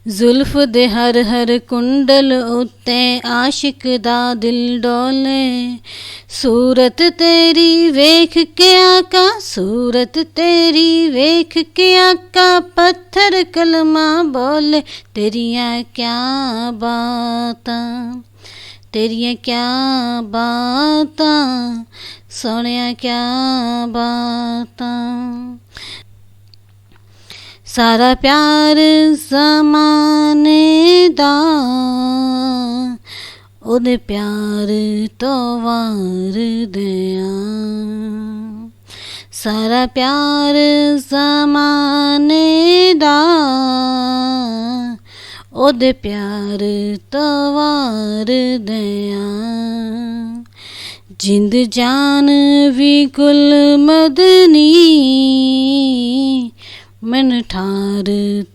जुल्फ दे हर हर कुंडल उत्ते आशिक दा दिल डोले। सूरत तेरी वेख के आका, सूरत तेरी वेख के आका, पत्थर कलमा बोले। तेरियां क्या बातां, तेरियां क्या बातां, सोहणिया क्या बातां। सारा प्यार ज़माने दा, ओदे प्यार तो वार दियां। सारा प्यार ज़माने दा, ओदे प्यार तो वार दियां। जिंद जान भी कुल मदनी, मन ठार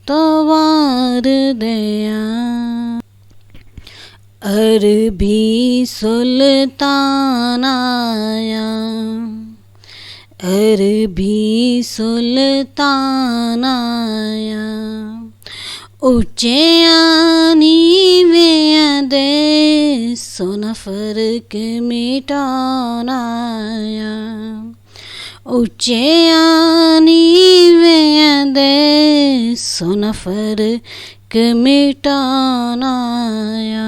तो वार दियां। अरबी सुल्तान आया, अरबी सुल्तान आया। उच्चियां नीवियां दे सोना फर्क मिटान आया। उच्चियां नीवियां दे सोना फर्क मिटान आया।